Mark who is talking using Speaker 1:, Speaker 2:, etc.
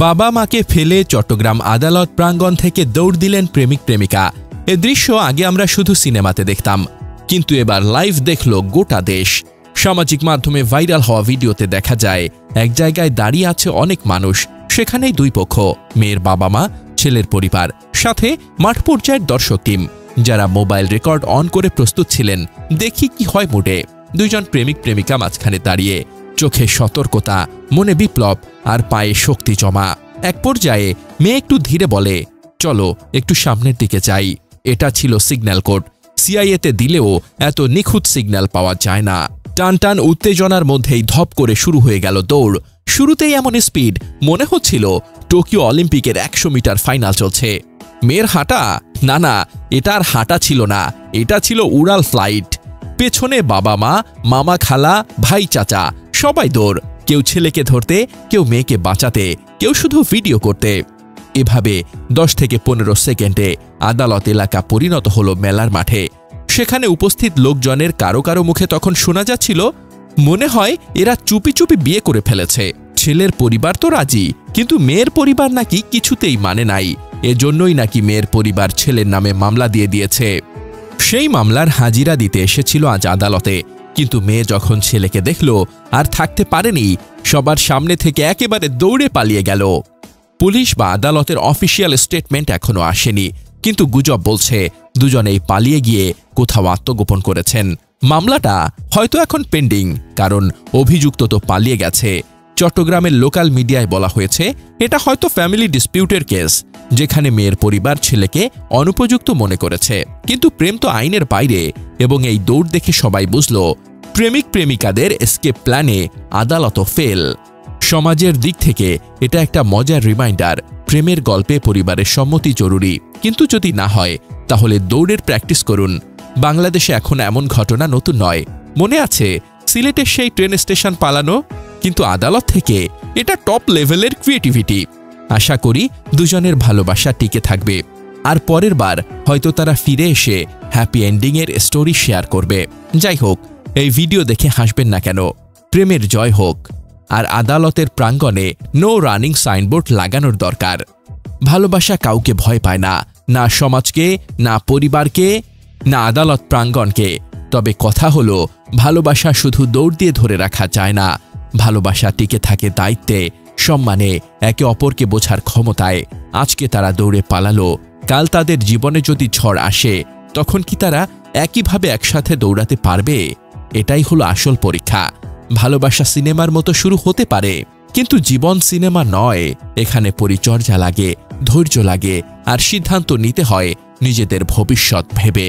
Speaker 1: বাবা মাকে ফেলে চট্টগ্রাম আদালত প্রাঙ্গণ থেকে দৌড় দিলেন প্রেমিক প্রেমিকা। এ দৃশ্য আগে আমরা শুধু সিনেমাতে দেখতাম, কিন্তু এবার লাইভ দেখল গোটা দেশ। সামাজিক মাধ্যমে ভাইরাল হওয়া ভিডিওতে দেখা যায় এক জায়গায় দাঁড়িয়ে আছে অনেক মানুষ, সেখানেই দুই পক্ষ, মেয়ের বাবা মা, ছেলের পরিবার, সাথে মাঠ পর্যায়ের দর্শক টিম, যারা মোবাইল রেকর্ড অন করে প্রস্তুত ছিলেন দেখি কি হয় মোডে। দুইজন প্রেমিক প্রেমিকা মাঝখানে দাঁড়িয়ে, চোখে সতর্কতা, মনে বিপ্লব আর পায়ে শক্তি জমা। এক পর্যায়ে মেয়ে একটু ধীরে বলে, চলো একটু সামনের দিকে যাই। এটা ছিল সিগন্যাল কোড। সিআইএতে দিলেও এত নিখুঁত সিগন্যাল পাওয়া যায় না। টান টান উত্তেজনার মধ্যেই ধপ করে শুরু হয়ে গেল দৌড়। শুরুতেই এমন স্পিড, মনে হচ্ছিল টোকিও অলিম্পিকের 100 মিটার ফাইনাল চলছে। মেয়ের হাঁটা, না, এটা আর হাঁটা ছিল না, এটা ছিল উড়াল ফ্লাইট। পেছনে বাবা মা, মামা খালা, ভাই চাচা, সবাই দৌড়। কেউ ছেলেকে ধরতে, কেউ মেয়েকে বাঁচাতে, কেউ শুধু ভিডিও করতে। এভাবে 10 থেকে 15 সেকেন্ডে আদালত এলাকা পরিণত হলো মেলার মাঠে। সেখানে উপস্থিত লোকজনের কারো কারো মুখে তখন শোনা যাচ্ছিল, মনে হয় এরা চুপি চুপি বিয়ে করে ফেলেছে। ছেলের পরিবার তো রাজি, কিন্তু মেয়ের পরিবার নাকি কিছুতেই মানে নাই। এজন্যই নাকি মেয়ের পরিবার ছেলের নামে মামলা দিয়ে দিয়েছে। সেই মামলার হাজিরা দিতে এসেছিল আজ আদালতে, কিন্তু মেয়ে যখন ছেলেকে দেখল আর থাকতে পারেনি, সবার সামনে থেকে একেবারে দৌড়ে পালিয়ে গেল। পুলিশ বা আদালতের অফিসিয়াল স্টেটমেন্ট এখনো আসেনি, কিন্তু গুজব বলছে দুজনেই পালিয়ে গিয়ে কোথাও আত্মগোপন করেছেন। মামলাটা হয়তো এখন পেন্ডিং, কারণ অভিযুক্ত তো পালিয়ে গেছে। চট্টগ্রামের লোকাল মিডিয়ায় বলা হয়েছে এটা হয়তো ফ্যামিলি ডিসপিউটের কেস, যেখানে মেয়ের পরিবার ছেলেকে অনুপযুক্ত মনে করেছে। কিন্তু প্রেম তো আইনের বাইরে, এবং এই দৌড় দেখে সবাই বুঝল প্রেমিক প্রেমিকাদের এসকেপ প্ল্যানে আদালতও ফেল। সমাজের দিক থেকে এটা একটা মজার রিমাইন্ডার, প্রেমের গল্পে পরিবারের সম্মতি জরুরি, কিন্তু যদি না হয় তাহলে দৌড়ের প্র্যাকটিস করুন। বাংলাদেশে এখন এমন ঘটনা নতুন নয়। মনে আছে সিলেটের সেই ট্রেন স্টেশন পালানো? কিন্তু আদালত থেকে এটা টপ লেভেলের ক্রিয়েটিভিটি। আশা করি দুজনের ভালোবাসা টিকে থাকবে, আর পরের বার হয়তো তারা ফিরে এসে হ্যাপি এন্ডিংয়ের স্টোরি শেয়ার করবে। যাই হোক, এই ভিডিও দেখে হাসবেন না কেন। প্রেমের জয় হোক, আর আদালতের প্রাঙ্গণে নো রানিং সাইনবোর্ড লাগানোর দরকার। ভালোবাসা কাউকে ভয় পায় না, না সমাজকে, না পরিবারকে, না আদালত প্রাঙ্গণকে। তবে কথা হলো, ভালোবাসা শুধু দৌড় দিয়ে ধরে রাখা যায় না। ভালোবাসা টিকে থাকে দায়িত্বে, সম্মানে, একে অপরকে বোঝার ক্ষমতায়। আজকে তারা দৌড়ে পালালো, কাল তাদের জীবনে যদি ঝড় আসে, তখন কি তারা একইভাবে একসাথে দৌড়াতে পারবে? এটাই হলো আসল পরীক্ষা। ভালোবাসা সিনেমার মতো শুরু হতে পারে, কিন্তু জীবন সিনেমা নয়। এখানে পরিচর্যা লাগে, ধৈর্য লাগে, আর সিদ্ধান্ত নিতে হয় নিজেদের ভবিষ্যৎ ভেবে।